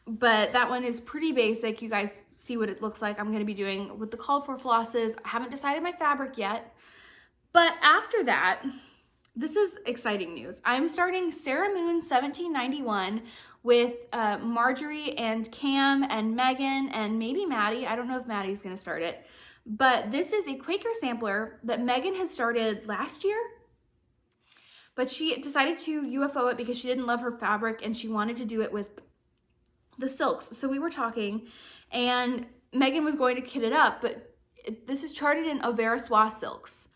But that one is pretty basic. You guys see what it looks like. I'm going to be doing with the called for flosses. I haven't decided my fabric yet. But after that, this is exciting news. I'm starting Sarah Moon 1791 with Marjorie and Cam and Megan and maybe Maddie. I don't know if Maddie's gonna start it. But this is a Quaker sampler that Megan had started last year. But she decided to UFO it because she didn't love her fabric and she wanted to do it with the silks. So we were talking and Megan was going to kit it up, but this is charted in Aversois silks.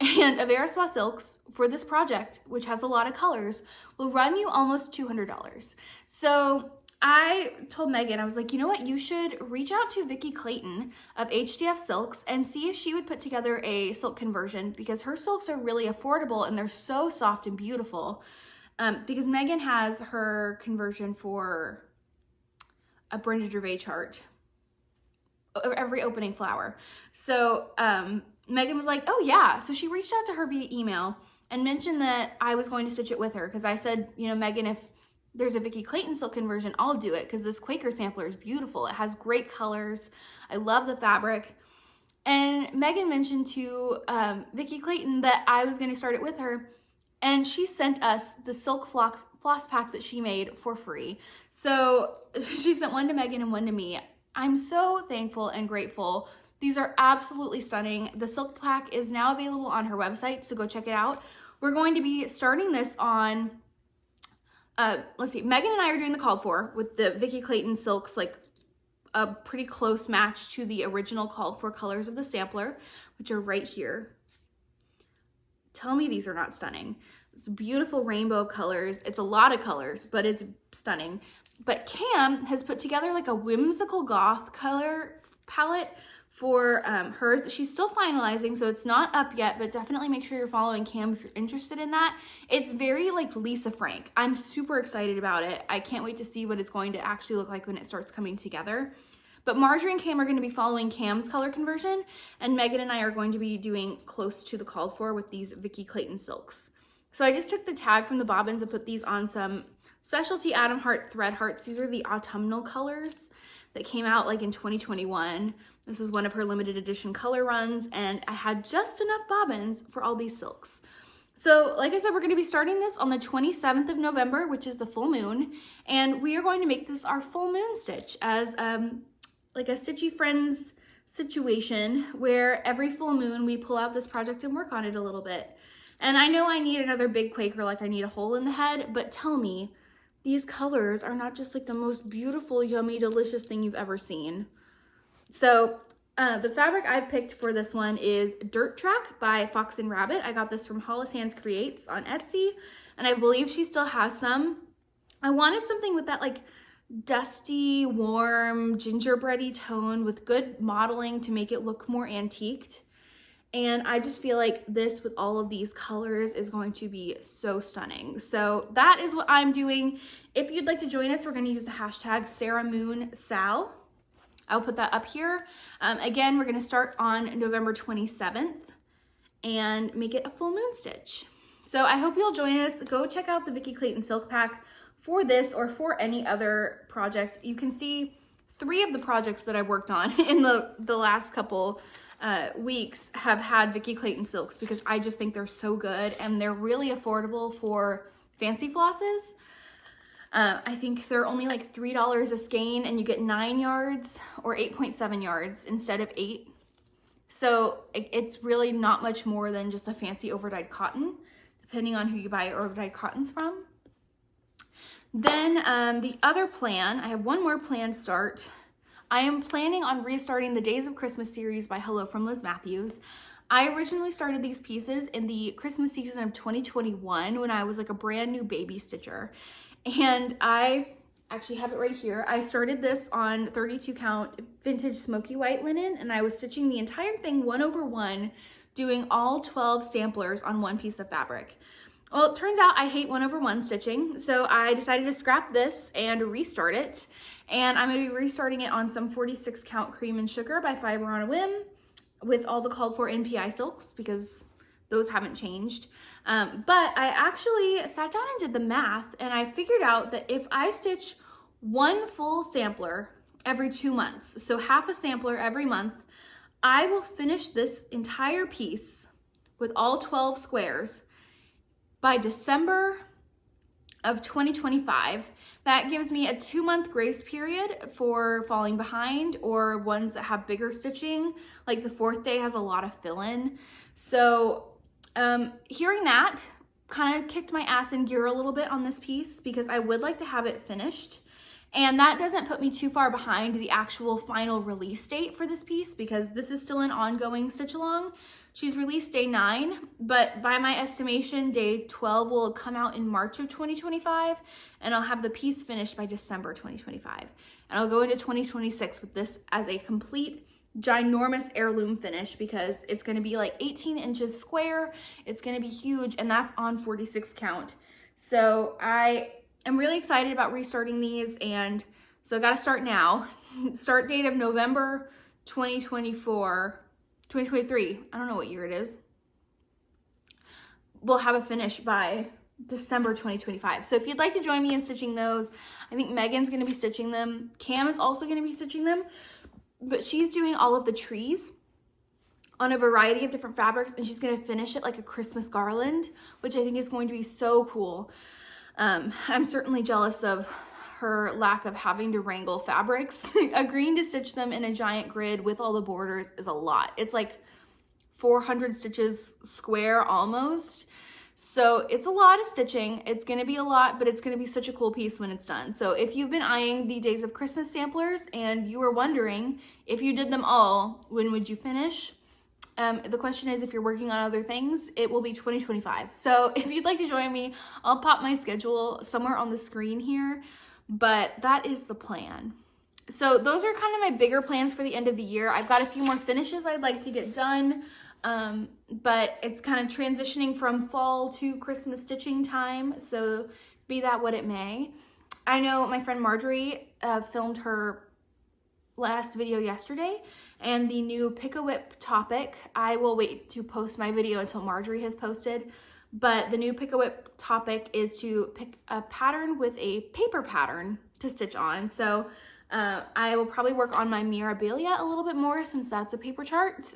And Aversois silks for this project, which has a lot of colors, will run you almost $200. So I told Megan, I was like, you know what? You should reach out to Vicki Clayton of HDF Silks and see if she would put together a silk conversion because her silks are really affordable and they're so soft and beautiful. Because Megan has her conversion for a Brenda Gervais chart, every opening flower. So, Megan was like, oh yeah. So she reached out to her via email and mentioned that I was going to stitch it with her because I said, you know, Megan, if there's a Vicki Clayton silk conversion, I'll do it because this Quaker sampler is beautiful. It has great colors. I love the fabric. And Megan mentioned to Vicki Clayton that I was going to start it with her. And she sent us the silk floss pack that she made for free. So she sent one to Megan and one to me. I'm so thankful and grateful. These are absolutely stunning. The silk pack is now available on her website, so go check it out. We're going to be starting this on, let's see, Megan and I are doing the called for with the Vicki Clayton silks, like a pretty close match to the original called for colors of the sampler, which are right here. Tell me these are not stunning. It's beautiful rainbow colors. It's a lot of colors, but it's stunning. But Cam has put together like a whimsical goth color palette for hers. She's still finalizing, so it's not up yet, but definitely make sure you're following Cam if you're interested in that. It's very like Lisa Frank. I'm super excited about it. I can't wait to see what it's going to actually look like when it starts coming together. But Marjorie and Cam are going to be following Cam's color conversion, and Megan and I are going to be doing close to the called for with these Vicki Clayton silks. So I just took the tag from the bobbins and put these on some specialty Adam Hart thread hearts. These are the autumnal colors that came out like in 2021. This is one of her limited edition color runs, and I had just enough bobbins for all these silks. So like I said, we're going to be starting this on the 27th of November, which is the full moon, and we are going to make this our full moon stitch as like a Stitchy Friends situation where every full moon we pull out this project and work on it a little bit. And I know I need another big Quaker, like I need a hole in the head, but tell me, these colors are not just like the most beautiful, yummy, delicious thing you've ever seen. So the fabric I've picked for this one is Dirt Track by Fox and Rabbit. I got this from Hollis Hands Creates on Etsy, and I believe she still has some. I wanted something with that like dusty, warm, gingerbready tone with good modeling to make it look more antiqued. And I just feel like this with all of these colors is going to be so stunning. So that is what I'm doing. If you'd like to join us, we're going to use the hashtag SarahMoonSal. I'll put that up here. Again, we're going to start on November 27th and make it a full moon stitch. So I hope you'll join us. Go check out the Vicki Clayton Silk Pack for this or for any other project. You can see 3 of the projects that I've worked on in the last couple weeks have had Vicki Clayton silks because I just think they're so good and they're really affordable for fancy flosses. I think they're only like $3 a skein and you get 9 yards or 8.7 yards instead of 8. So it's really not much more than just a fancy overdyed cotton, depending on who you buy overdyed cottons from. Then the other plan, I have one more planned start. I am planning on restarting the Days of Christmas series by Hello from Liz Matthews. I originally started these pieces in the Christmas season of 2021 when I was like a brand new baby stitcher. And I actually have it right here. I started this on 32 count vintage smoky white linen and I was stitching the entire thing 1/1, doing all 12 samplers on one piece of fabric. Well, it turns out I hate 1/1 stitching, so I decided to scrap this and restart it. And I'm going to be restarting it on some 46 count cream and sugar by Fiber on a Whim with all the called for NPI silks because those haven't changed. But I actually sat down and did the math and I figured out that if I stitch one full sampler every 2 months, so half a sampler every month, I will finish this entire piece with all 12 squares by December of 2025. That gives me a 2-month grace period for falling behind or ones that have bigger stitching, like the 4th day has a lot of fill-in. So hearing that kind of kicked my ass in gear a little bit on this piece because I would like to have it finished. And that doesn't put me too far behind the actual final release date for this piece because this is still an ongoing stitch along. She's released day 9, but by my estimation, day 12 will come out in March of 2025, and I'll have the piece finished by December 2025. And I'll go into 2026 with this as a complete ginormous heirloom finish because it's gonna be like 18 inches square, it's gonna be huge, and that's on 46 count. So I am really excited about restarting these, and so I gotta start now. Start date of November 2023, I don't know what year it is. We'll have a finish by December 2025. So if you'd like to join me in stitching those, I think Megan's gonna be stitching them. Cam is also gonna be stitching them, but she's doing all of the trees on a variety of different fabrics and she's gonna finish it like a Christmas garland, which I think is going to be so cool. I'm certainly jealous of her lack of having to wrangle fabrics. Agreeing to stitch them in a giant grid with all the borders is a lot. It's like 400 stitches square almost. So it's a lot of stitching. It's gonna be a lot, but it's gonna be such a cool piece when it's done. So if you've been eyeing the Days of Christmas samplers and you were wondering if you did them all, when would you finish? The question is, if you're working on other things, it will be 2025. So if you'd like to join me, I'll pop my schedule somewhere on the screen here, but that is the plan. So those are kind of my bigger plans for the end of the year. I've got a few more finishes I'd like to get done, but it's kind of transitioning from fall to Christmas stitching time, so be that what it may. I know my friend Marjorie filmed her last video yesterday, and the new Pick-a-Whip topic, I will wait to post my video until Marjorie has posted, but the new Pick-a-Whip topic is to pick a pattern with a paper pattern to stitch on. So I will probably work on my Mirabilia a little bit more since that's a paper chart.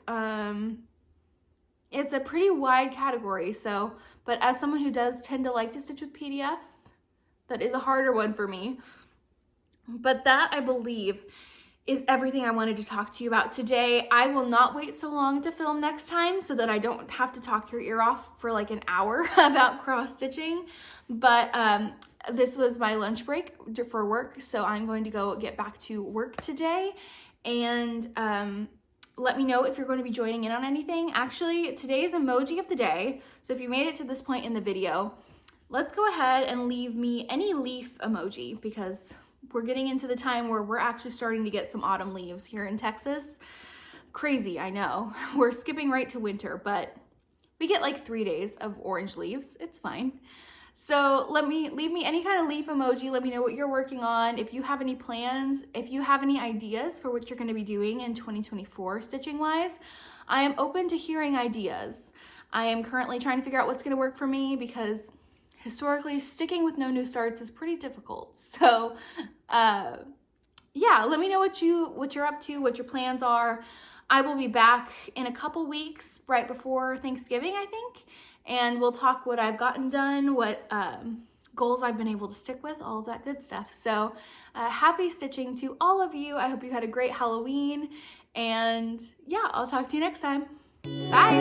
It's a pretty wide category, so, but as someone who does tend to like to stitch with PDFs, that is a harder one for me. But that, I believe, is everything I wanted to talk to you about today. I will not wait so long to film next time so that I don't have to talk your ear off for like an hour about cross stitching. But this was my lunch break for work, so I'm going to go get back to work today. And let me know if you're going to be joining in on anything. Actually, today's emoji of the day, so if you made it to this point in the video, let's go ahead and leave me any leaf emoji because we're getting into the time where we're actually starting to get some autumn leaves here in Texas. Crazy, I know. We're skipping right to winter, but we get like 3 days of orange leaves. It's fine. So leave me any kind of leaf emoji. Let me know what you're working on. If you have any plans, if you have any ideas for what you're going to be doing in 2024 stitching wise, I am open to hearing ideas. I am currently trying to figure out what's going to work for me because historically sticking with no new starts is pretty difficult. So yeah, let me know what you're up to, what your plans are. I will be back in a couple weeks right before Thanksgiving, I think. And we'll talk what I've gotten done, what goals I've been able to stick with, all of that good stuff. So happy stitching to all of you. I hope you had a great Halloween. And yeah, I'll talk to you next time. Bye.